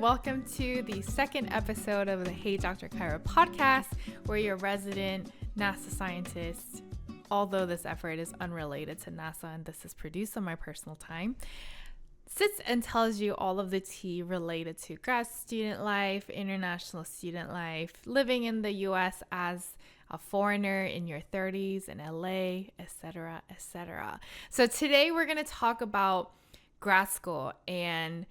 welcome to the second episode of the Hey Dr. Kyra podcast, where your resident NASA scientist, although this effort is unrelated to NASA and this is produced on my personal time, sits and tells you all of the tea related to grad student life, international student life, living in the US as a foreigner in your 30s in LA, etc., etc. So today we're going to talk about grad school, and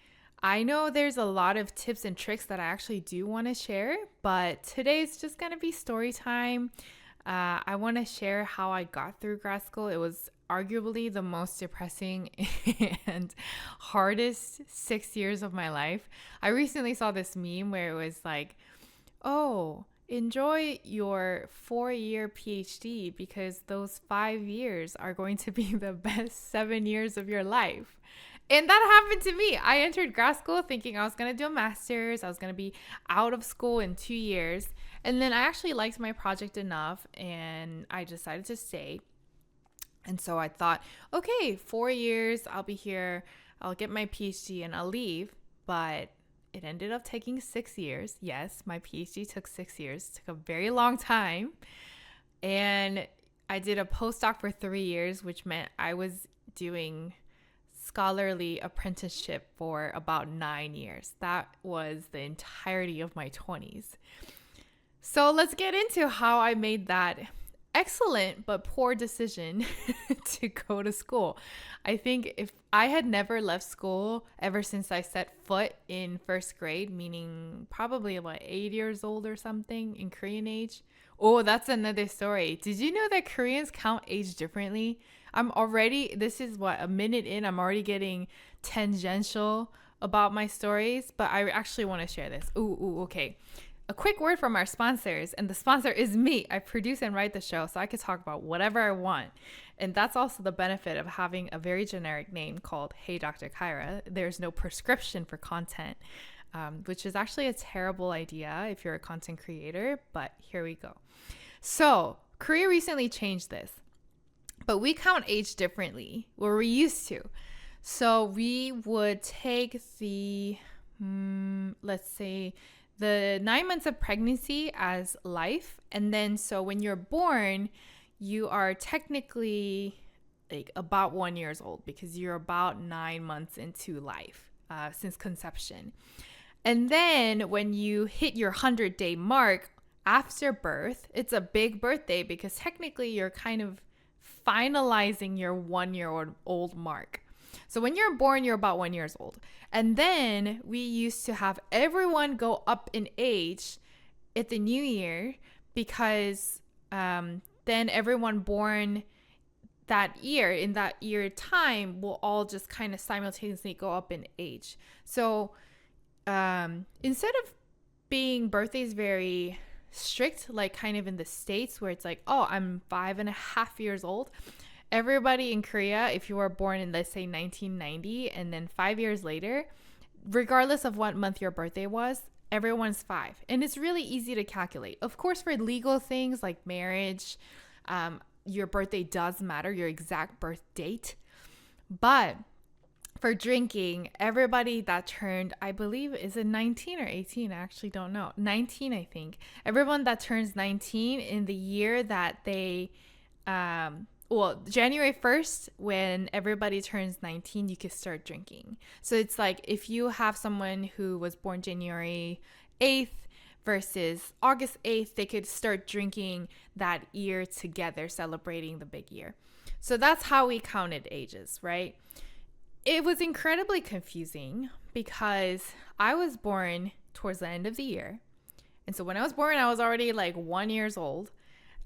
I know there's a lot of tips and tricks that I actually do want to share, but today's just going to be story time. I want to share how I got through grad school. It was arguably the most depressing and hardest 6 years of my life. I recently saw this meme where it was like, oh, enjoy your 4-year PhD because those 5 years are going to be the best 7 years of your life. And that happened to me. I entered grad school thinking I was going to do a master's. I was going to be out of school in 2 years. And then I actually liked my project enough and I decided to stay. And so I thought, okay, 4 years, I'll be here. I'll get my PhD and I'll leave. But it ended up taking 6 years. Yes, my PhD took 6 years. It took a very long time. And I did a postdoc for 3 years, which meant I was doing scholarly apprenticeship for about 9 years. That was the entirety of my 20s. So let's get into how I made that excellent but poor decision to go to school. I think if I had never left school ever since I set foot in first grade, meaning probably about 8 years old or something in Korean age. Oh, that's another story. Did you know that Koreans count age differently? This is what, a minute in, I'm already getting tangential about my stories, but I actually want to share this. Okay. A quick word from our sponsors, and the sponsor is me. I produce and write the show, so I can talk about whatever I want. And that's also the benefit of having a very generic name called Hey Dr. Kyra. There's no prescription for content, which is actually a terrible idea if you're a content creator, but here we go. So Korea recently changed this, but we count age differently, or we used to. So we would take the, let's say, the 9 months of pregnancy as life. And then so when you're born, you are technically like about 1 year old because you're about 9 months into life since conception. And then when you hit your 100-day mark after birth, it's a big birthday because technically you're kind of finalizing your 1 year old mark. So when you're born, you're about 1 year old. And then we used to have everyone go up in age at the new year because then everyone born that year, in that year time, will all just kind of simultaneously go up in age. So instead of being birthdays very strict, like kind of in the States where it's like, oh, I'm 5.5 years old. Everybody in Korea, if you were born in, let's say, 1990, and then 5 years later, regardless of what month your birthday was, everyone's 5. And it's really easy to calculate. Of course, for legal things like marriage, your birthday does matter, your exact birth date. But for drinking, everybody that turned, I believe, is it 19 or 18? I actually don't know. 19, I think. Everyone that turns 19 in the year that they... January 1st, when everybody turns 19, you can start drinking. So it's like if you have someone who was born January 8th versus August 8th, they could start drinking that year together, celebrating the big year. So that's how we counted ages, right? It was incredibly confusing because I was born towards the end of the year. And so when I was born, I was already like 1 year old.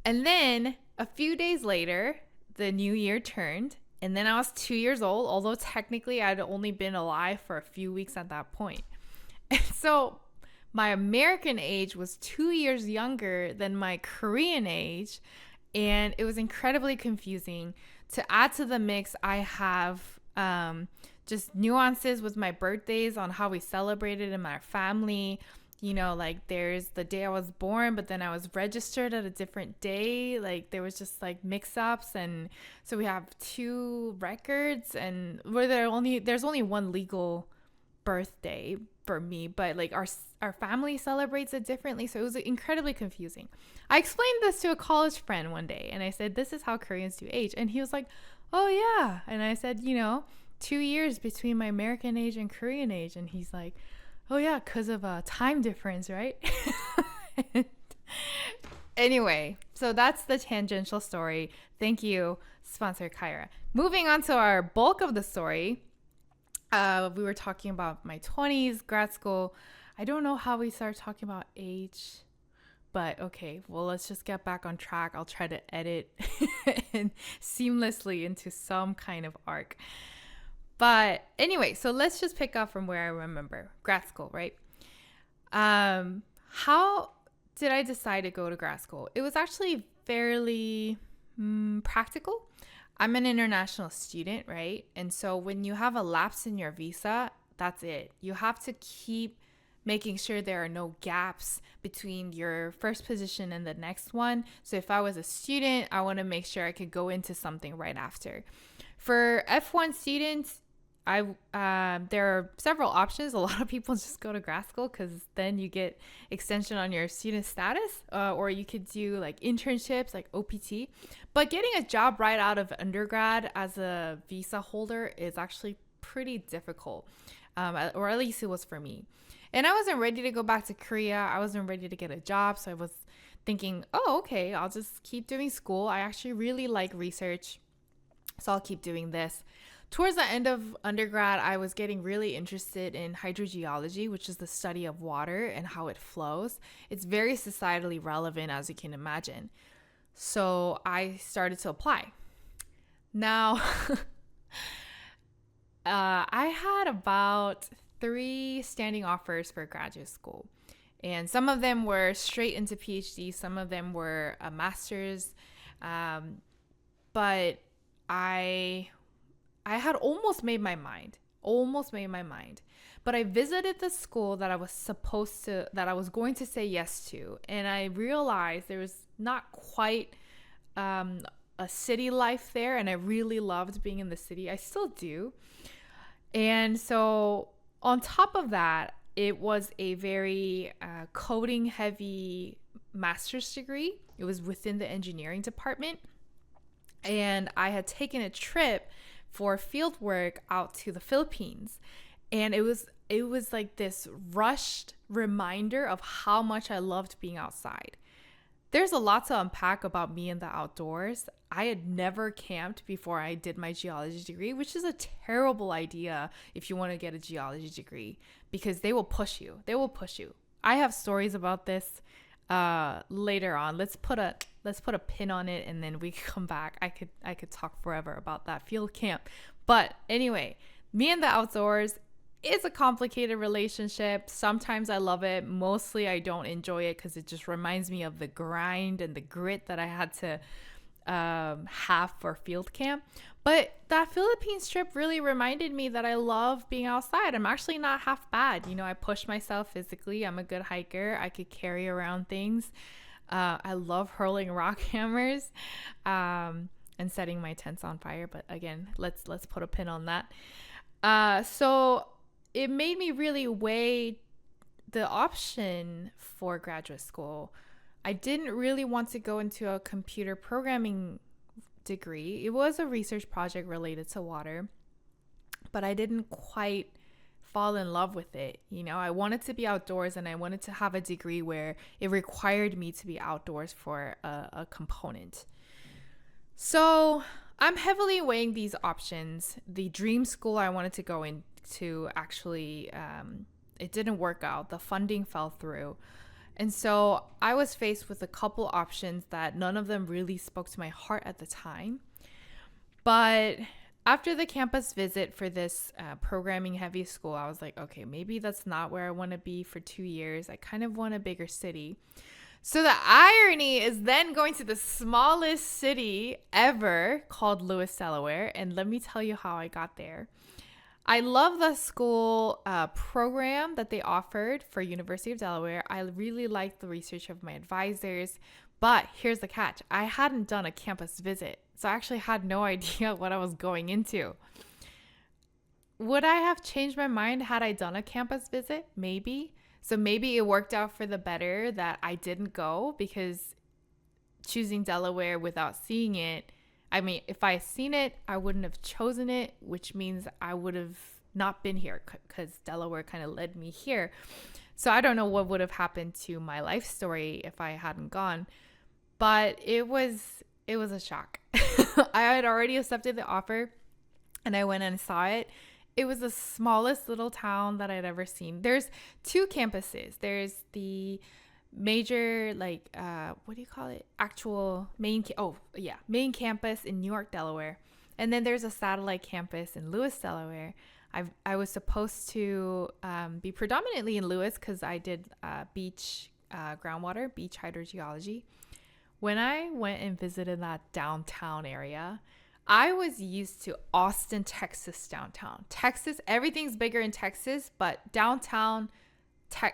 And then a few days later, the new year turned, and then I was 2 years old, although technically I'd only been alive for a few weeks at that point. And so my American age was 2 years younger than my Korean age, and it was incredibly confusing. To add to the mix, I have just nuances with my birthdays on how we celebrated in my family. You know, like there's the day I was born, but then I was registered at a different day. Like there was just like mix-ups, and so we have 2 records, and there's only one legal birthday for me, but like our family celebrates it differently, so it was incredibly confusing. I explained this to a college friend one day, and I said, this is how Koreans do age, and he was like, oh yeah. And I said, 2 years between my American age and Korean age, and he's like, oh yeah, because of a time difference, right? Anyway, so that's the tangential story. Thank you, sponsor Kyra. Moving on to our bulk of the story. We were talking about my 20s, grad school. I don't know how we started talking about age, but okay, well, let's just get back on track. I'll try to edit seamlessly into some kind of arc. But anyway, so let's just pick up from where I remember. Grad school, right? How did I decide to go to grad school? It was actually fairly practical. I'm an international student, right? And so when you have a lapse in your visa, that's it. You have to keep making sure there are no gaps between your first position and the next one. So if I was a student, I want to make sure I could go into something right after. For F1 students, there are several options. A lot of people just go to grad school because then you get extension on your student status, or you could do like internships like OPT. But getting a job right out of undergrad as a visa holder is actually pretty difficult, or at least it was for me. And I wasn't ready to go back to Korea. I wasn't ready to get a job, so I was thinking, oh, okay, I'll just keep doing school. I actually really like research, so I'll keep doing this. Towards the end of undergrad, I was getting really interested in hydrogeology, which is the study of water and how it flows. It's very societally relevant, as you can imagine. So I started to apply. Now, I had about 3 standing offers for graduate school. And some of them were straight into PhD. Some of them were a master's. But I had almost made my mind. But I visited the school that I was going to say yes to. And I realized there was not quite a city life there. And I really loved being in the city. I still do. And so on top of that, it was a very coding heavy master's degree. It was within the engineering department. And I had taken a trip for field work out to the Philippines. And it was like this rushed reminder of how much I loved being outside. There's a lot to unpack about me in the outdoors. I had never camped before I did my geology degree, which is a terrible idea if you want to get a geology degree, because they will push you. I have stories about this later on. Let's put a pin on it, and then we can come back. I could talk forever about that field camp. But anyway, me and the outdoors is a complicated relationship. Sometimes I love it. Mostly I don't enjoy it because it just reminds me of the grind and the grit that I had to have for field camp. But that Philippines trip really reminded me that I love being outside. I'm actually not half bad. I push myself physically. I'm a good hiker. I could carry around things. I love hurling rock hammers and setting my tents on fire. But again, let's put a pin on that. So it made me really weigh the option for graduate school. I didn't really want to go into a computer programming degree. It was a research project related to water, but I didn't quite fall in love with it. I wanted to be outdoors, and I wanted to have a degree where it required me to be outdoors for a component. So I'm heavily weighing these options. The dream school I wanted to go into actually, it didn't work out. The funding fell through. And so I was faced with a couple options that none of them really spoke to my heart at the time. But after the campus visit for this programming heavy school, I was like, okay, maybe that's not where I want to be for 2 years. I kind of want a bigger city. So the irony is then going to the smallest city ever called Lewis, Delaware. And let me tell you how I got there. I love the school program that they offered for University of Delaware. I really liked the research of my advisors, but here's the catch. I hadn't done a campus visit, so I actually had no idea what I was going into. would I have changed my mind had I done a campus visit? Maybe. So maybe it worked out for the better that I didn't go, because choosing Delaware without seeing it, I mean, if I had seen it, I wouldn't have chosen it, which means I would have not been here, because Delaware kind of led me here. So I don't know what would have happened to my life story if I hadn't gone, but it was a shock. I had already accepted the offer and I went and saw it. It was the smallest little town that I'd ever seen. There's two campuses. There's the major, like, what do you call it? Actual main campus in Newark, Delaware. And then there's a satellite campus in Lewis, Delaware. I was supposed to be predominantly in Lewis because I did beach groundwater, beach hydrogeology. When I went and visited that downtown area, I was used to Austin, Texas downtown. Texas, everything's bigger in Texas, but downtown,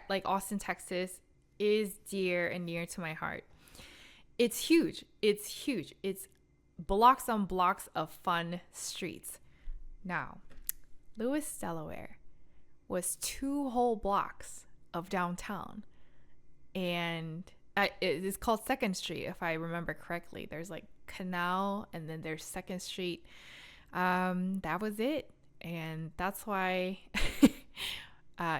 like Austin, Texas, is dear and near to my heart. It's huge. It's huge. It's blocks on blocks of fun streets. Now, Lewis, Delaware was 2 whole blocks of downtown. And it's called 2nd Street, if I remember correctly. There's like Canal and then there's 2nd Street. That was it. And that's why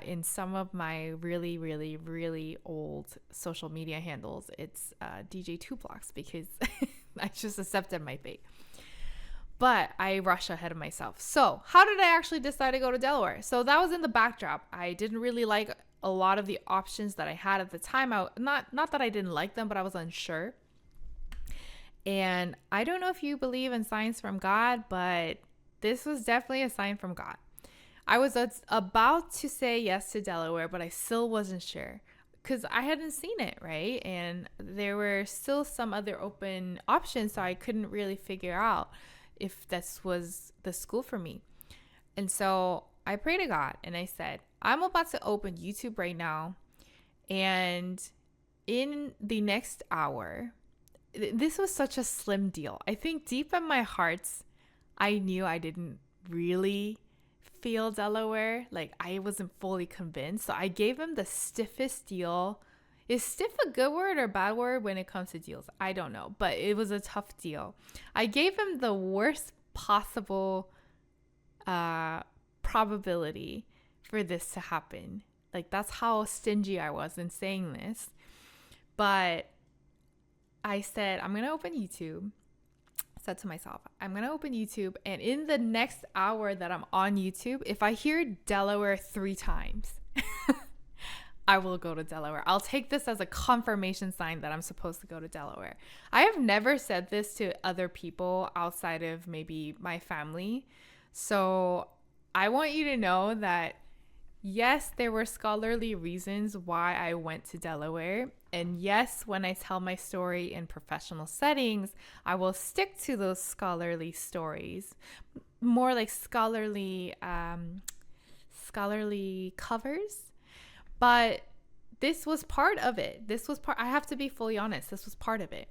in some of my really, really, really old social media handles, it's DJ 2 blocks, because I just accepted my fate. But I rushed ahead of myself. So how did I actually decide to go to Delaware? So that was in the backdrop. I didn't really like a lot of the options that I had at the time. Not that I didn't like them, but I was unsure. And I don't know if you believe in signs from God, but this was definitely a sign from God. I was about to say yes to Delaware, but I still wasn't sure because I hadn't seen it, right? And there were still some other open options, so I couldn't really figure out if this was the school for me. And so I prayed to God and I said, I'm about to open YouTube right now. And in the next hour, this was such a slim deal. I think deep in my heart, I knew I didn't really feel Delaware. Like, I wasn't fully convinced. So I gave him the stiffest deal. Is stiff a good word or bad word when it comes to deals? I don't know, but it was a tough deal. I gave him the worst possible probability for this to happen. Like, that's how stingy I was in saying this. But I said, I'm going to open YouTube. I said to myself, I'm going to open YouTube. And in the next hour that I'm on YouTube, if I hear Delaware 3 times, I will go to Delaware. I'll take this as a confirmation sign that I'm supposed to go to Delaware. I have never said this to other people outside of maybe my family. So I want you to know that, yes, there were scholarly reasons why I went to Delaware. And yes, when I tell my story in professional settings, I will stick to those scholarly stories, more like scholarly covers. But this was part of it. I have to be fully honest. This was part of it.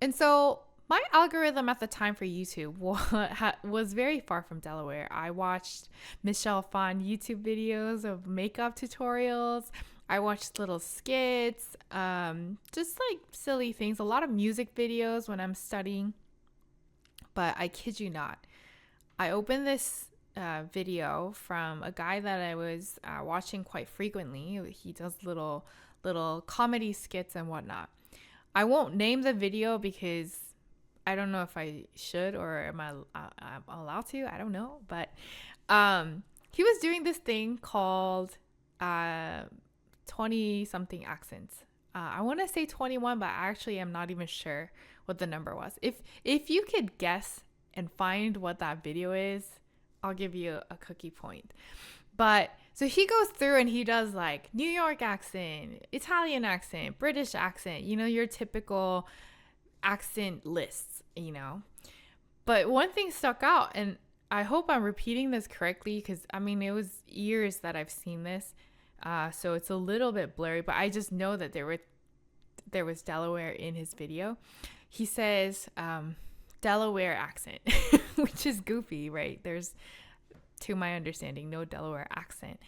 And so my algorithm at the time for YouTube was very far from Delaware. I watched Michelle Phan YouTube videos of makeup tutorials. I watched little skits, just like silly things, a lot of music videos when I'm studying. But I kid you not, I opened this video from a guy that I was watching quite frequently. He does little comedy skits and whatnot. I won't name the video because I don't know if I should or am I allowed to. I don't know. But he was doing this thing called 20-something accents. I want to say 21, but actually I'm not even sure what the number was. If you could guess and find what that video is, I'll give you a cookie point. But so he goes through and he does like New York accent, Italian accent, British accent, your typical accent lists, But one thing stuck out, and I hope I'm repeating this correctly because, it was years that I've seen this. So it's a little bit blurry, but I just know that there was Delaware in his video. He says, Delaware accent, which is goofy, right? to my understanding, no Delaware accent.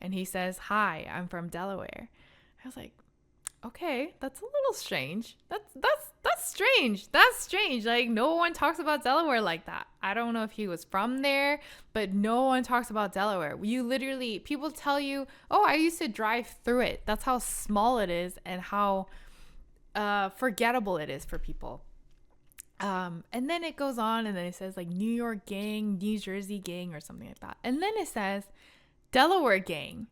And he says, "Hi, I'm from Delaware." I was like, okay, that's a little strange. That's strange. That's strange. Like, no one talks about Delaware like that. I don't know if he was from there, but no one talks about Delaware. You literally, people tell you, "Oh, I used to drive through it." That's how small it is and how forgettable it is for people. And then it goes on, and then it says like New York gang, New Jersey gang, or something like that. And then it says Delaware gang.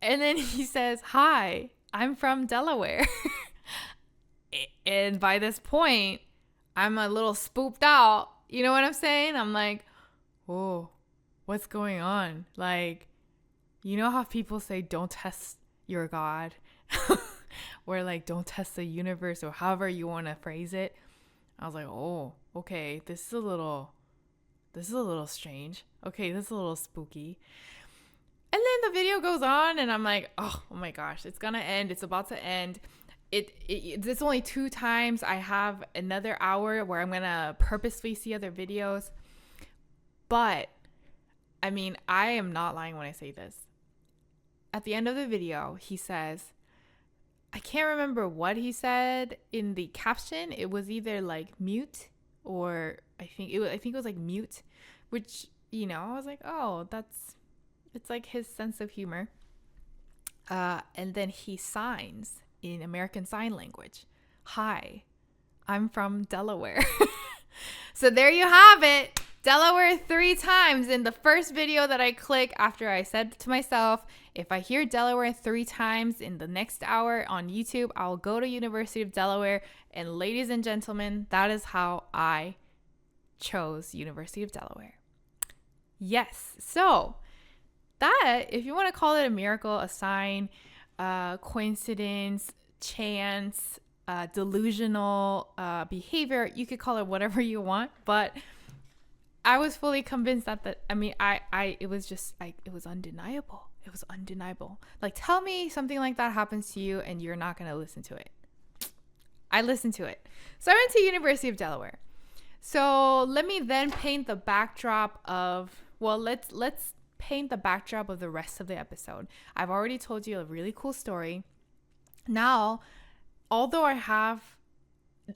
And then he says, "Hi, I'm from Delaware." And by this point, I'm a little spooked out. You know what I'm saying? I'm like, whoa, what's going on? Like, you know how people say don't test your God? Or like don't test the universe, or however you want to phrase it. I was like, oh, okay, this is a little strange. Okay, this is a little spooky. And then the video goes on, and I'm like, oh my gosh, it's gonna end. It's about to end. It's only 2 times. I have another hour where I'm gonna purposely see other videos. But I mean, I am not lying when I say this. At the end of the video, he says, I can't remember what he said in the caption. It was either like mute, or I think it was like mute, which, you know, I was like, oh, it's like his sense of humor. And then he signs in American Sign Language. "Hi, I'm from Delaware." So there you have it. Delaware 3 times in the first video that I click after I said to myself, if I hear Delaware 3 times in the next hour on YouTube, I'll go to University of Delaware. And ladies and gentlemen, that is how I chose University of Delaware. Yes. So that, if you want to call it a miracle, a sign, coincidence, chance, delusional behavior, you could call it whatever you want, but I was fully convinced that it was undeniable. It was undeniable. Like, tell me something like that happens to you and you're not going to listen to it. I listened to it. So I went to University of Delaware. So let me then paint the backdrop of, let's paint the backdrop of the rest of the episode. I've already told you a really cool story. Now, although I have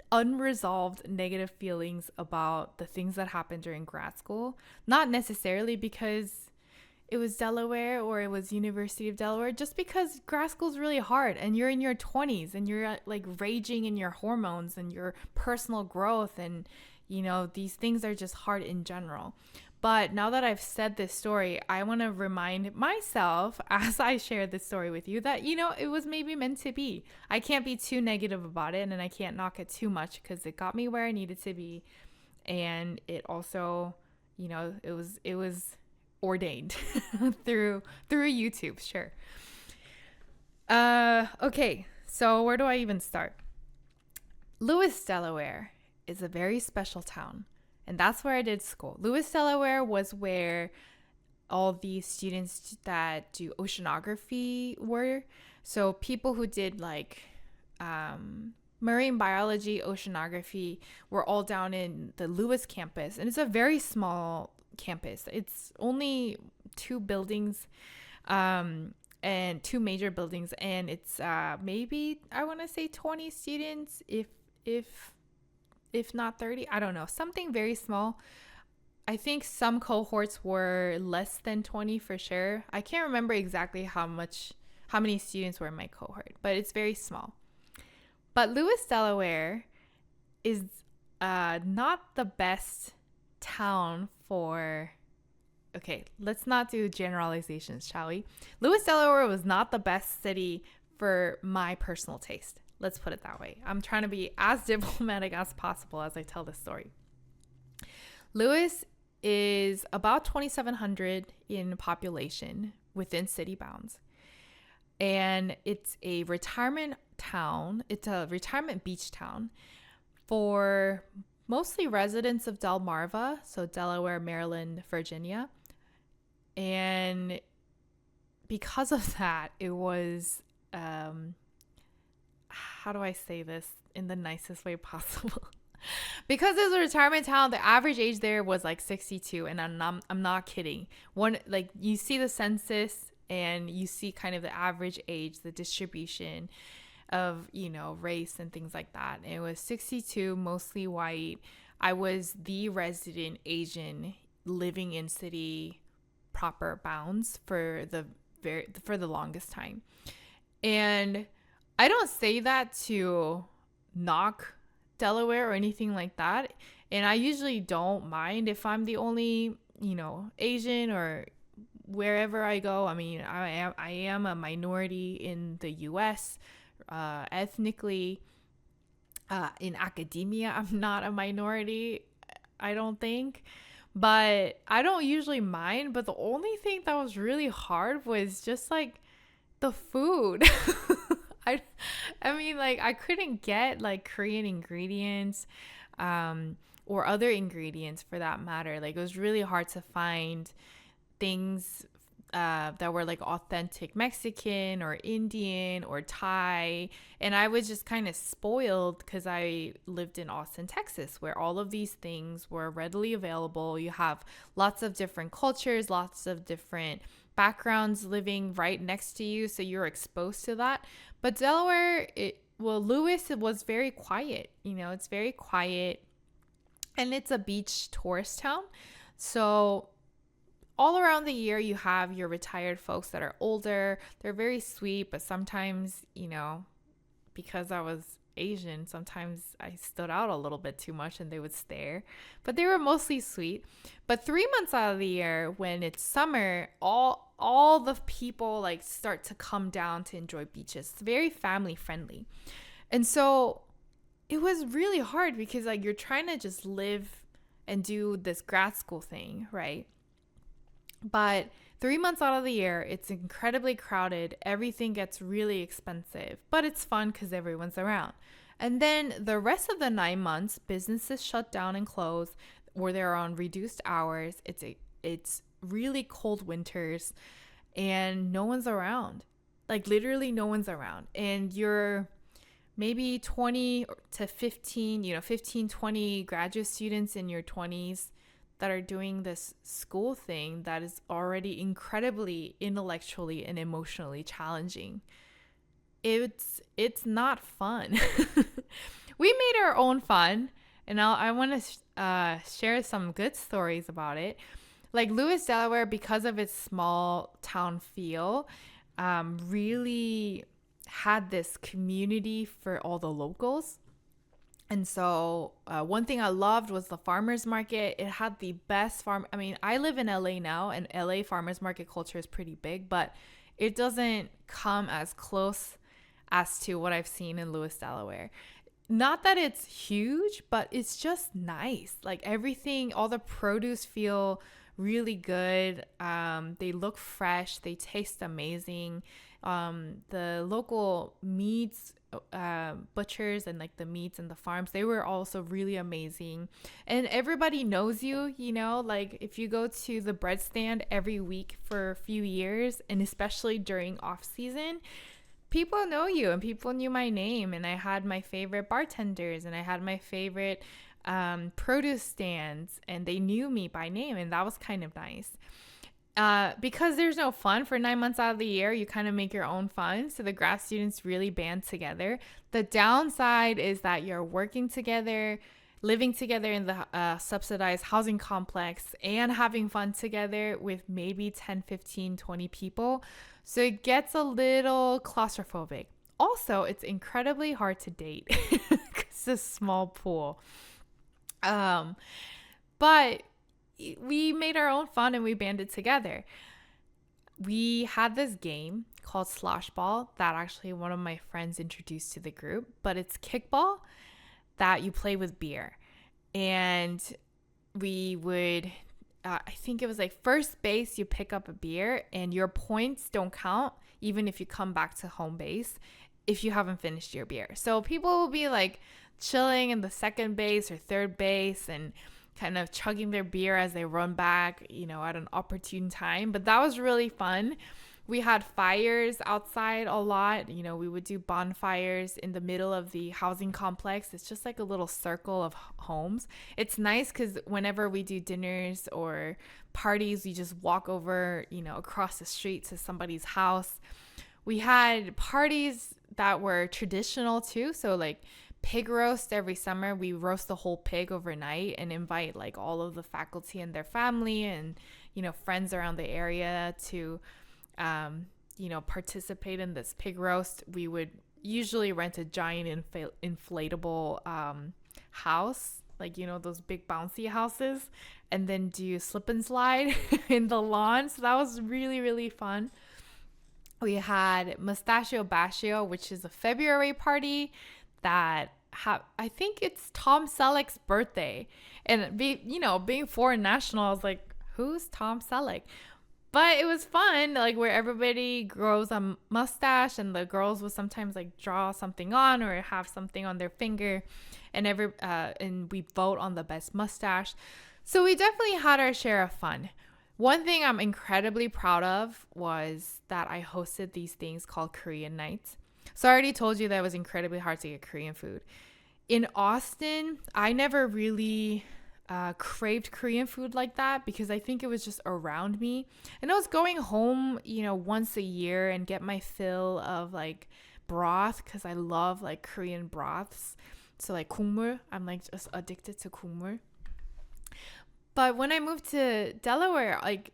unresolved negative feelings about the things that happened during grad school, not necessarily because it was Delaware or it was University of Delaware, just because grad school is really hard and you're in your 20s and you're like raging in your hormones and your personal growth, and you know, these things are just hard in general. But now that I've said this story, I want to remind myself as I share this story with you that, you know, it was maybe meant to be. I can't be too negative about it, and I can't knock it too much because it got me where I needed to be. And it also, you know, it was ordained through YouTube, sure. Okay, so where do I even start? Lewis, Delaware is a very special town. And that's where I did school. Lewis, Delaware was where all the students that do oceanography were. So people who did like marine biology, oceanography were all down in the Lewis campus. And it's a very small campus. It's only 2 buildings and 2 major buildings. And it's maybe, I want to say 20 students if not 30, I don't know, something very small. I think some cohorts were less than 20 for sure. I can't remember exactly how many students were in my cohort, but it's very small. But Lewis, Delaware is not the best town for, okay, let's not do generalizations, shall we? Lewis, Delaware was not the best city for my personal taste. Let's put it that way. I'm trying to be as diplomatic as possible as I tell this story. Lewis is about 2,700 in population within city bounds. And it's a retirement town. It's a retirement beach town for mostly residents of Delmarva, so Delaware, Maryland, Virginia. And because of that, it was... how do I say this in the nicest way possible? Because it's a retirement town, the average age there was like 62, and I'm not kidding. One, like, you see the census and you see kind of the average age, the distribution of, race and things like that. And it was 62, mostly white. I was the resident Asian living in city proper bounds for the longest time. And I don't say that to knock Delaware or anything like that. And I usually don't mind if I'm the only, Asian or wherever I go. I mean, I am a minority in the US, ethnically. In academia, I'm not a minority, I don't think. But I don't usually mind. But the only thing that was really hard was just like the food. I, I mean, like, I couldn't get like Korean ingredients, or other ingredients for that matter. Like, it was really hard to find things that were like authentic Mexican or Indian or Thai. And I was just kind of spoiled because I lived in Austin, Texas, where all of these things were readily available. You have lots of different cultures, lots of different backgrounds living right next to you, so you're exposed to that. But Delaware, Lewis, it was very quiet. It's very quiet, and it's a beach tourist town. So all around the year, you have your retired folks that are older. They're very sweet, but sometimes, because I was Asian, sometimes I stood out a little bit too much and they would stare. But they were mostly sweet. But 3 months out of the year, when it's summer, all the people like start to come down to enjoy beaches. It's very family friendly. And so it was really hard because like you're trying to just live and do this grad school thing, right? But 3 months out of the year, it's incredibly crowded. Everything gets really expensive, but it's fun because everyone's around. And then the rest of the 9 months, businesses shut down and close, or they're on reduced hours. It's really cold winters, and no one's around. Like, literally no one's around. And you're maybe 20 to 15, 15, 20 graduate students in your 20s that are doing this school thing that is already incredibly intellectually and emotionally challenging. It's not fun. We made our own fun, and I want to share some good stories about it. Like Lewis, Delaware, because of its small town feel, really had this community for all the locals. And so one thing I loved was the farmers market. It had the best farm. I mean, I live in LA now, and LA farmers market culture is pretty big, but it doesn't come as close as to what I've seen in Lewis, Delaware. Not that it's huge, but it's just nice. Like everything, all the produce feel really good. They look fresh. They taste amazing. The local meats, butchers and like the meats and the farms, they were also really amazing. And everybody knows you, like if you go to the bread stand every week for a few years, and especially during off season, people know you, and people knew my name, and I had my favorite bartenders, and I had my favorite produce stands, and they knew me by name, and that was kind of nice. Because there's no fun for 9 months out of the year, you kind of make your own fun. So the grad students really band together. The downside is that you're working together, living together in the subsidized housing complex, and having fun together with maybe 10, 15, 20 people. So it gets a little claustrophobic. Also, it's incredibly hard to date because it's a small pool. But we made our own fun and we banded together. We had this game called Slosh Ball that actually one of my friends introduced to the group, but it's kickball that you play with beer. And we would, I think it was like first base, you pick up a beer and your points don't count even if you come back to home base if you haven't finished your beer. So people will be like chilling in the second base or third base and kind of chugging their beer as they run back, at an opportune time. But that was really fun. We had fires outside a lot. You know, we would do bonfires in the middle of the housing complex. It's just like a little circle of homes. It's nice because whenever we do dinners or parties, we just walk over, you know, across the street to somebody's house. We had parties that were traditional too. So like pig roast every summer. We roast the whole pig overnight and invite like all of the faculty and their family and, you know, friends around the area to you know, participate in this pig roast. We would usually rent a giant inflatable house, like, you know, those big bouncy houses, and then do slip and slide in the lawn. So that was really, really fun. We had Mustachio Bashio, which is a February party that I think it's Tom Selleck's birthday. And being foreign national, I was like, who's Tom Selleck? But it was fun, like where everybody grows a mustache and the girls would sometimes like draw something on or have something on their finger, and and we vote on the best mustache. So we definitely had our share of fun. One thing I'm incredibly proud of was that I hosted these things called Korean nights. So I already told you that it was incredibly hard to get Korean food. In Austin, I never really craved Korean food like that because I think it was just around me. And I was going home, you know, once a year and get my fill of like broth because I love like Korean broths. So like 국물, I'm like just addicted to 국물. But when I moved to Delaware, like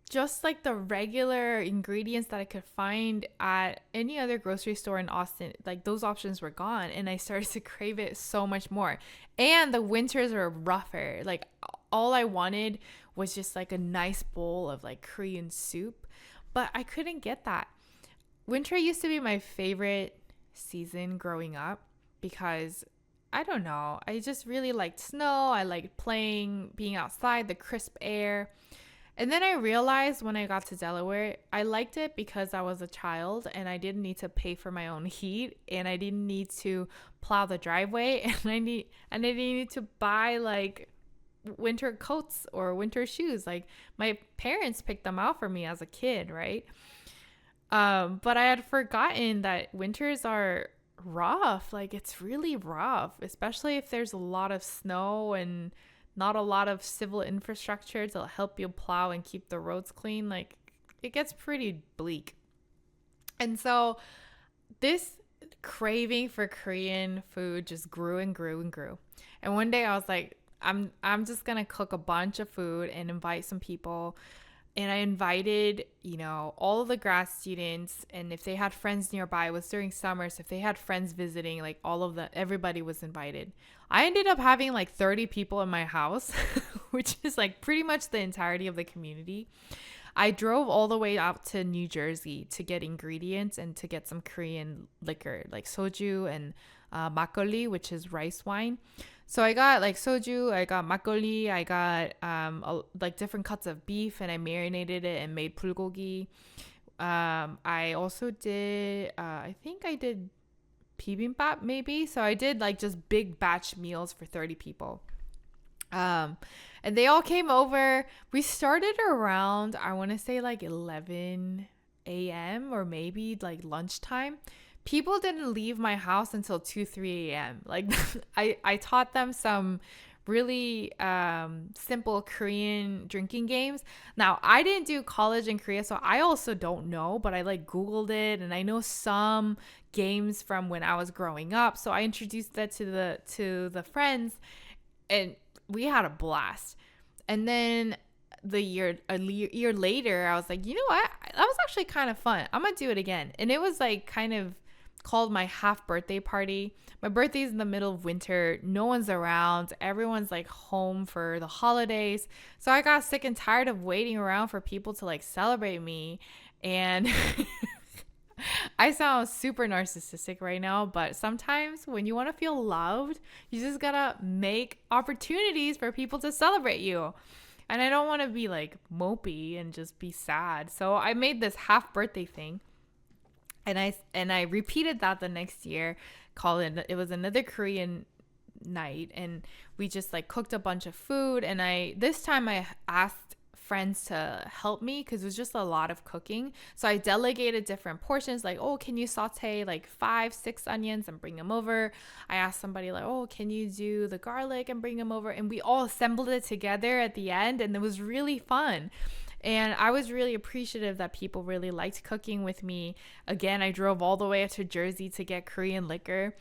just like the regular ingredients that I could find at any other grocery store in Austin, like those options were gone, and I started to crave it so much more. And the winters were rougher. Like all I wanted was just like a nice bowl of like Korean soup, but I couldn't get that. Winter used to be my favorite season growing up because I don't know, I just really liked snow. I liked playing, being outside, the crisp air. And then I realized when I got to Delaware, I liked it because I was a child and I didn't need to pay for my own heat, and I didn't need to plow the driveway, and I didn't need to buy like winter coats or winter shoes. Like my parents picked them out for me as a kid, right? But I had forgotten that winters are rough. Like it's really rough, especially if there's a lot of snow and not a lot of civil infrastructure to help you plow and keep the roads clean. Like it gets pretty bleak. And so this craving for Korean food just grew and grew and grew. And one day I was like, I'm just gonna cook a bunch of food and invite some people. And I invited, you know, all of the grad students, and if they had friends nearby, it was during summer, so if they had friends visiting, like everybody was invited. I ended up having like 30 people in my house, which is like pretty much the entirety of the community. I drove all the way out to New Jersey to get ingredients and to get some Korean liquor, like soju and makgeolli, which is rice wine. So I got like soju, I got makgeolli, I got like different cuts of beef, and I marinated it and made bulgogi. I also did, I think I did bibimbap maybe. So I did like just big batch meals for 30 people. And they all came over. We started around, I want to say like 11 a.m. or maybe like lunchtime. People didn't leave my house until 2-3 a.m. Like I taught them some really simple Korean drinking games. Now, I didn't do college in Korea, so I also don't know, but I like Googled it, and I know some games from when I was growing up. So I introduced that to the friends, and we had a blast. And then a year later, I was like, you know what? That was actually kind of fun. I'm gonna do it again. And it was like kind of called my half birthday party. My birthday's in the middle of winter. No one's around. Everyone's like home for the holidays. So I got sick and tired of waiting around for people to like celebrate me. And I sound super narcissistic right now, but sometimes when you want to feel loved, you just gotta make opportunities for people to celebrate you. And I don't want to be like mopey and just be sad. So I made this half birthday thing. And I repeated that the next year. It was another Korean night, and we just like cooked a bunch of food. And this time I asked friends to help me because it was just a lot of cooking. So I delegated different portions, like, oh, can you saute like 5-6 onions and bring them over? I asked somebody like, oh, can you do the garlic and bring them over? And we all assembled it together at the end, and it was really fun. And I was really appreciative that people really liked cooking with me. Again, I drove all the way up to Jersey to get Korean liquor.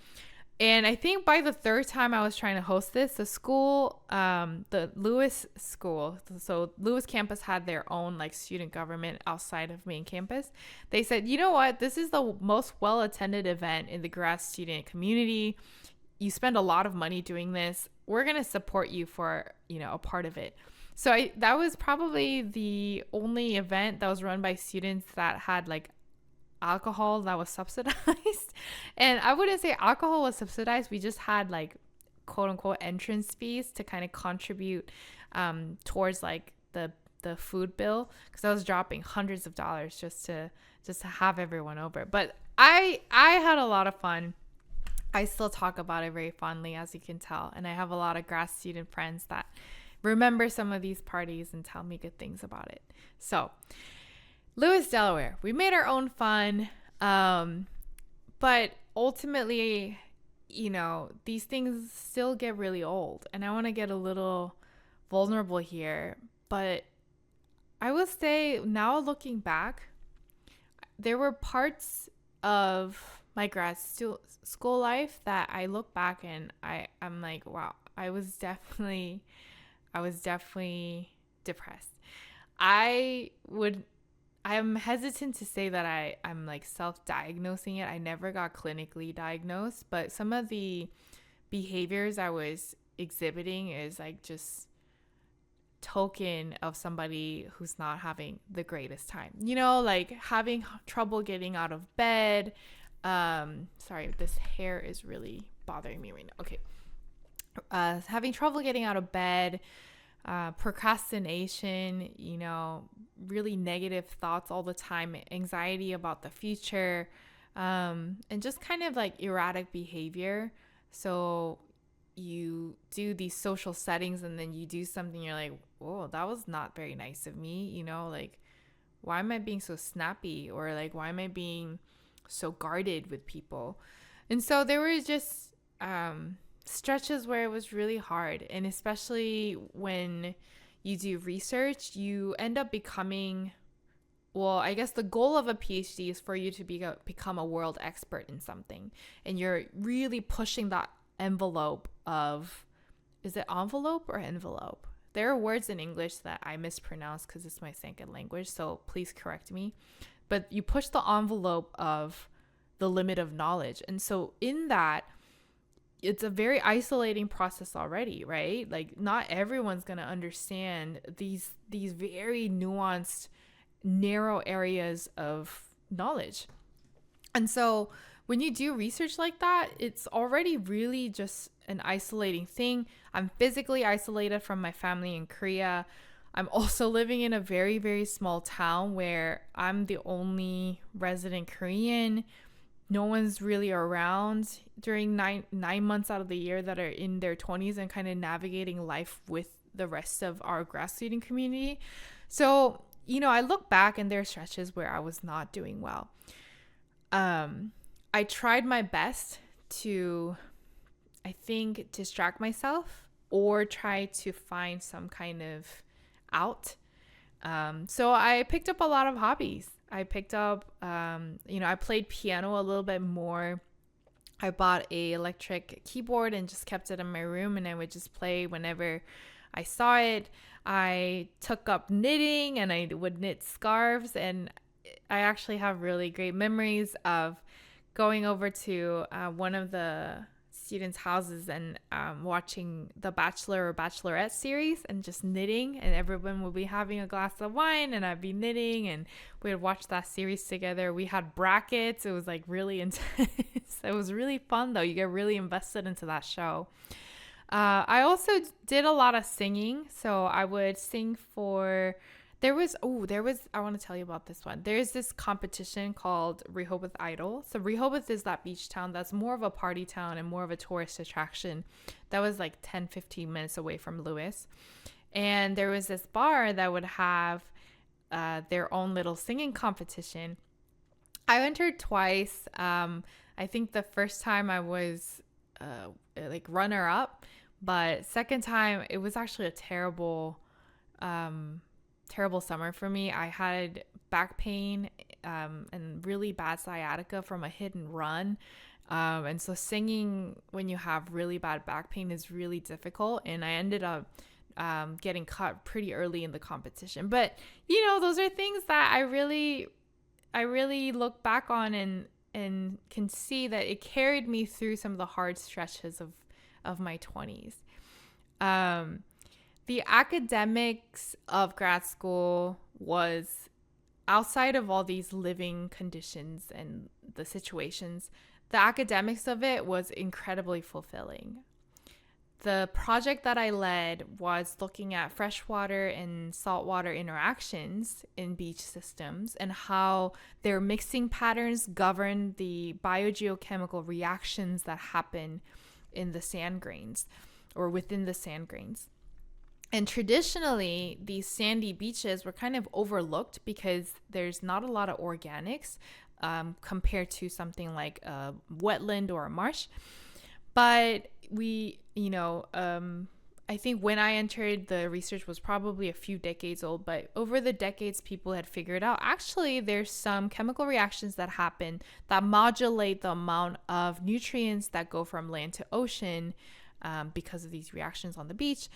And I think by the third time I was trying to host this, the school, the Lewis school, so Lewis campus had their own like student government outside of main campus. They said, you know what, this is the most well-attended event in the grad student community. You spend a lot of money doing this. We're going to support you for, a part of it. So that was probably the only event that was run by students that had like alcohol that was subsidized. And I wouldn't say alcohol was subsidized. We just had like quote unquote entrance fees to kind of contribute towards like the food bill, because I was dropping hundreds of dollars just to have everyone over. But I had a lot of fun. I still talk about it very fondly, as you can tell, and I have a lot of grad student friends that remember some of these parties and tell me good things about it. So Lewis, Delaware, we made our own fun. But ultimately, these things still get really old, and I want to get a little vulnerable here. But I will say now, looking back, there were parts of my grad school life that I look back and I'm like, wow, I was definitely depressed. I'm hesitant to say that I'm like self-diagnosing it. I never got clinically diagnosed, but some of the behaviors I was exhibiting is like just token of somebody who's not having the greatest time. Like having trouble getting out of bed. Sorry, this hair is really bothering me right now. Okay. Having trouble getting out of bed, procrastination, really negative thoughts all the time, anxiety about the future, and just kind of like erratic behavior. So you do these social settings and then you do something, you're like, whoa, that was not very nice of me. Like, why am I being so snappy? Or like, why am I being so guarded with people? And so there was just stretches where it was really hard. And especially when you do research, you end up becoming, well, I guess the goal of a PhD is for you to become a world expert in something. And you're really pushing that envelope of, is it envelope or envelope? There are words in English that I mispronounce because it's my second language, so please correct me. But you push the envelope of the limit of knowledge. And so in that, it's a very isolating process already, right? Like not everyone's going to understand these very nuanced, narrow areas of knowledge. And so when you do research like that, it's already really just an isolating thing. I'm physically isolated from my family in Korea. I'm also living in a very, very small town where I'm the only resident Korean. No one's really around during nine months out of the year that are in their 20s and kind of navigating life with the rest of our grad student community. So, I look back and there are stretches where I was not doing well. I tried my best to, I think, distract myself or try to find some kind of out. So I picked up a lot of hobbies. I picked up, I played piano a little bit more. I bought a electric keyboard and just kept it in my room, and I would just play whenever I saw it. I took up knitting and I would knit scarves, and I actually have really great memories of going over to one of the students' houses and watching the Bachelor or Bachelorette series and just knitting, and everyone would be having a glass of wine and I'd be knitting, and we would watch that series together. We had brackets. It was like really intense. It was really fun though. You get really invested into that show. I also did a lot of singing. So I would sing for, I want to tell you about this one. There's this competition called Rehoboth Idol. So Rehoboth is that beach town that's more of a party town and more of a tourist attraction. That was like 10-15 minutes away from Lewis. And there was this bar that would have their own little singing competition. I entered twice. I think the first time I was like runner up, but second time it was actually a terrible summer for me. I had back pain and really bad sciatica from a hit and run. And so singing when you have really bad back pain is really difficult. And I ended up getting cut pretty early in the competition. But, those are things that I really look back on and can see that it carried me through some of the hard stretches of my 20s. The academics of grad school was, outside of all these living conditions and the situations, the academics of it was incredibly fulfilling. The project that I led was looking at freshwater and saltwater interactions in beach systems and how their mixing patterns govern the biogeochemical reactions that happen in the sand grains or within the sand grains. And traditionally, these sandy beaches were kind of overlooked because there's not a lot of organics compared to something like a wetland or a marsh. But I think when I entered, the research was probably a few decades old, but over the decades, people had figured out actually there's some chemical reactions that happen that modulate the amount of nutrients that go from land to ocean because of these reactions on the beach.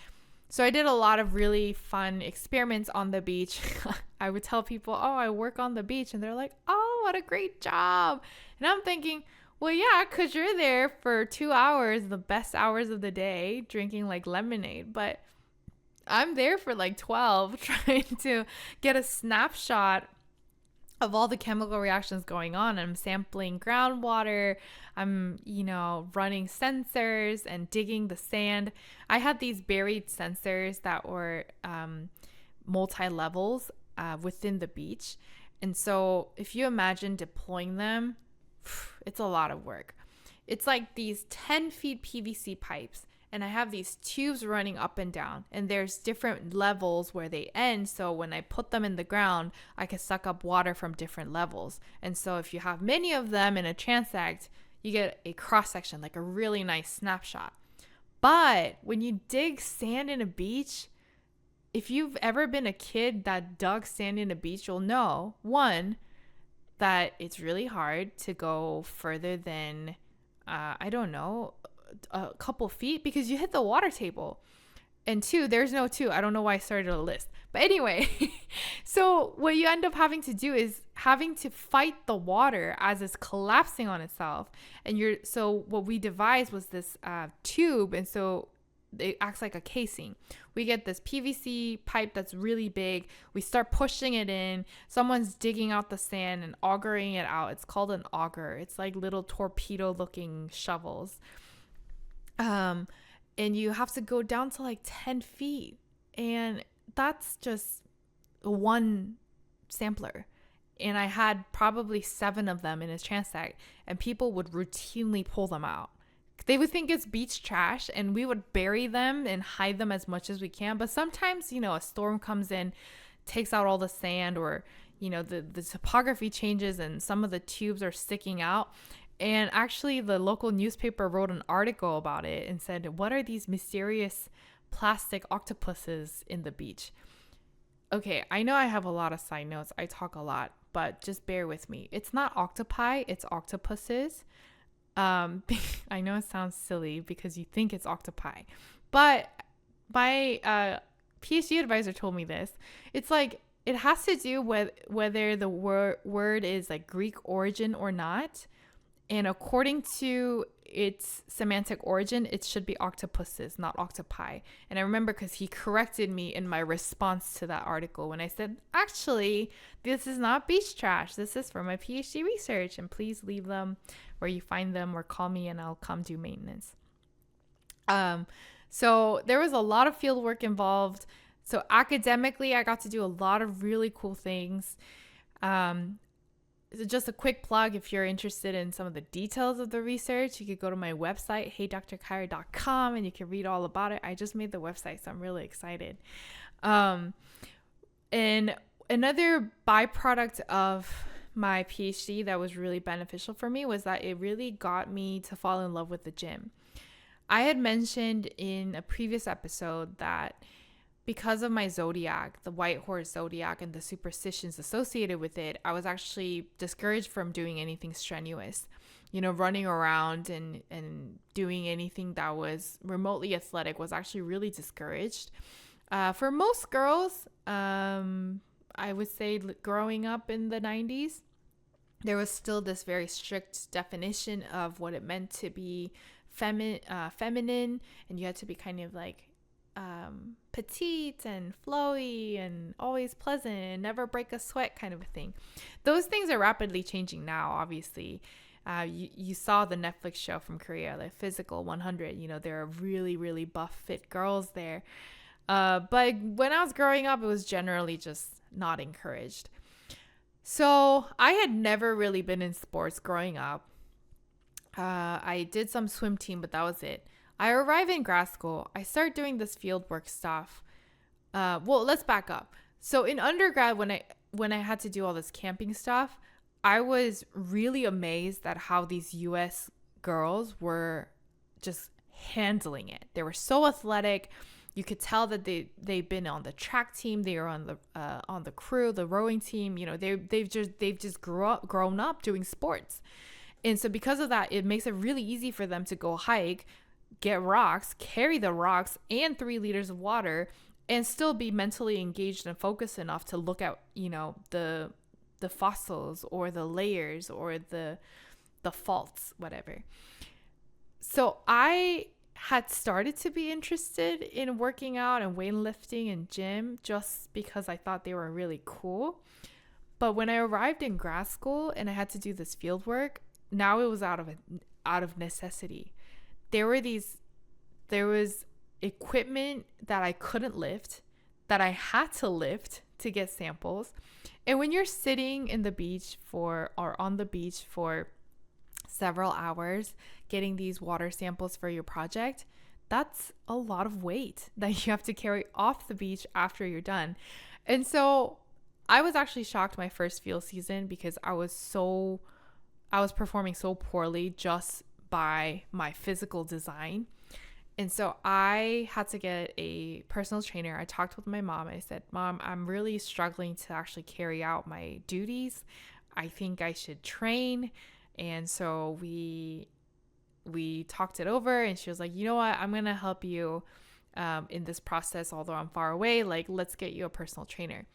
So I did a lot of really fun experiments on the beach. I would tell people, oh, I work on the beach. And they're like, oh, what a great job. And I'm thinking, well, yeah, because you're there for 2 hours, the best hours of the day, drinking like lemonade. But I'm there for like 12 trying to get a snapshot of all the chemical reactions going on. I'm sampling groundwater. I'm, running sensors and digging the sand. I had these buried sensors that were multi-levels within the beach. And so if you imagine deploying them, it's a lot of work. It's like these 10 feet PVC pipes, and I have these tubes running up and down, and there's different levels where they end. So when I put them in the ground, I can suck up water from different levels. And so if you have many of them in a transect, you get a cross section, like a really nice snapshot. But when you dig sand in a beach, if you've ever been a kid that dug sand in a beach, you'll know, one, that it's really hard to go further than, a couple feet because you hit the water table. And two, there's no two. I don't know why I started a list. But anyway, so what you end up having to do is having to fight the water as it's collapsing on itself. And so what we devised was this tube. And so it acts like a casing. We get this PVC pipe that's really big. We start pushing it in. Someone's digging out the sand and augering it out. It's called an auger. It's like little torpedo looking shovels. And you have to go down to like 10 feet. And that's just one sampler. And I had probably 7 of them in a transect. And people would routinely pull them out. They would think it's beach trash, and we would bury them and hide them as much as we can. But sometimes, a storm comes in, takes out all the sand, or, the topography changes and some of the tubes are sticking out. And actually, the local newspaper wrote an article about it and said, what are these mysterious plastic octopuses in the beach? Okay, I know I have a lot of side notes. I talk a lot, but just bear with me. It's not octopi, it's octopuses. I know it sounds silly because you think it's octopi, but my PhD advisor told me this. It's like it has to do with whether the word is like Greek origin or not. And according to its semantic origin, it should be octopuses, not octopi. And I remember because he corrected me in my response to that article when I said, actually, this is not beach trash. This is for my PhD research. And please leave them where you find them or call me and I'll come do maintenance. So there was a lot of field work involved. So academically, I got to do a lot of really cool things. just a quick plug, if you're interested in some of the details of the research, you could go to my website, heydrkyra.com, and you can read all about it. I just made the website, so I'm really excited. And another byproduct of my PhD that was really beneficial for me was that it really got me to fall in love with the gym. I had mentioned in a previous episode that because of my zodiac, the white horse zodiac, and the superstitions associated with it, I was actually discouraged from doing anything strenuous. Running around and doing anything that was remotely athletic was actually really discouraged. For most girls, I would say growing up in the 90s, there was still this very strict definition of what it meant to be feminine, and you had to be kind of like petite and flowy and always pleasant and never break a sweat kind of a thing. Those things are rapidly changing now, obviously. You saw the Netflix show from Korea, like Physical 100. There are really, really buff, fit girls there. But when I was growing up, it was generally just not encouraged. So I had never really been in sports growing up. I did some swim team, but that was it. I arrive in grad school. I start doing this field work stuff. Well, let's back up. So in undergrad, when I had to do all this camping stuff, I was really amazed at how these U.S. girls were just handling it. They were so athletic. You could tell that they've been on the track team. They were on the crew, the rowing team. They've just grown up doing sports, and so because of that, it makes it really easy for them to go hike, get rocks, carry the rocks and 3 liters of water, and still be mentally engaged and focused enough to look at the fossils or the layers or the faults, whatever. So I had started to be interested in working out and weightlifting and gym just because I thought they were really cool. But when I arrived in grad school and I had to do this field work, now it was out of necessity. There was equipment that I couldn't lift, that I had to lift to get samples. And when you're sitting on the beach for several hours getting these water samples for your project, that's a lot of weight that you have to carry off the beach after you're done. And so I was actually shocked my first field season because I was performing so poorly just by my physical design. And so I had to get a personal trainer. I talked with my mom. I said, Mom, I'm really struggling to actually carry out my duties. I think I should train. And so we talked it over, and she was like, you know what? I'm going to help you in this process, although I'm far away. Like, let's get you a personal trainer.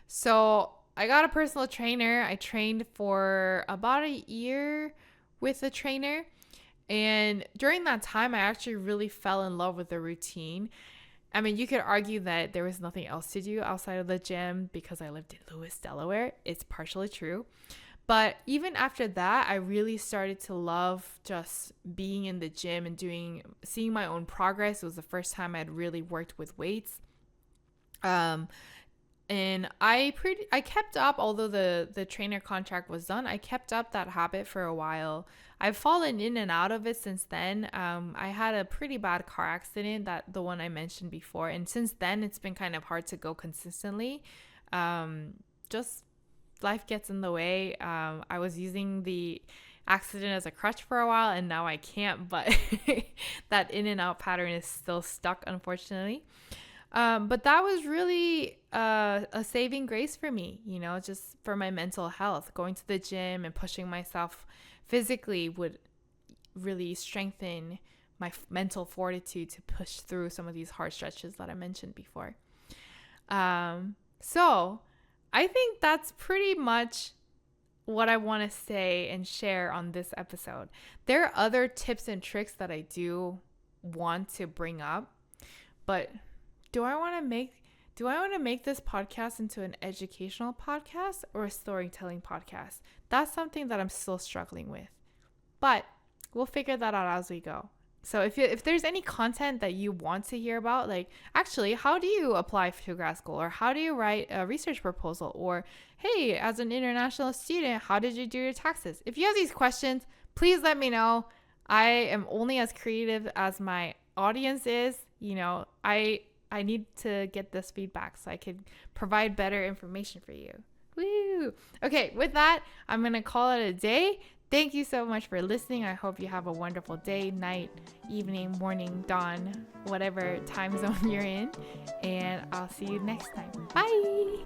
So I got a personal trainer. I trained for about a year with a trainer. And during that time, I actually really fell in love with the routine. I mean, you could argue that there was nothing else to do outside of the gym because I lived in Lewis, Delaware. It's partially true. But even after that, I really started to love just being in the gym and seeing my own progress. It was the first time I'd really worked with weights. And I kept up, although the trainer contract was done, I kept up that habit for a while. I've fallen in and out of it since then. I had a pretty bad car accident, the one I mentioned before. And since then, it's been kind of hard to go consistently. Just life gets in the way. I was using the accident as a crutch for a while, and now I can't, but that in and out pattern is still stuck, unfortunately. But that was really a saving grace for me, just for my mental health. Going to the gym and pushing myself physically would really strengthen my mental fortitude to push through some of these hard stretches that I mentioned before. So I think that's pretty much what I want to say and share on this episode. There are other tips and tricks that I do want to bring up, but do I want to make this podcast into an educational podcast or a storytelling podcast? That's something that I'm still struggling with, but we'll figure that out as we go. So if there's any content that you want to hear about, like actually, how do you apply to grad school, or how do you write a research proposal, or hey, as an international student, how did you do your taxes? If you have these questions, please let me know. I am only as creative as my audience is. I need to get this feedback so I can provide better information for you. Woo! Okay, with that, I'm going to call it a day. Thank you so much for listening. I hope you have a wonderful day, night, evening, morning, dawn, whatever time zone you're in. And I'll see you next time. Bye!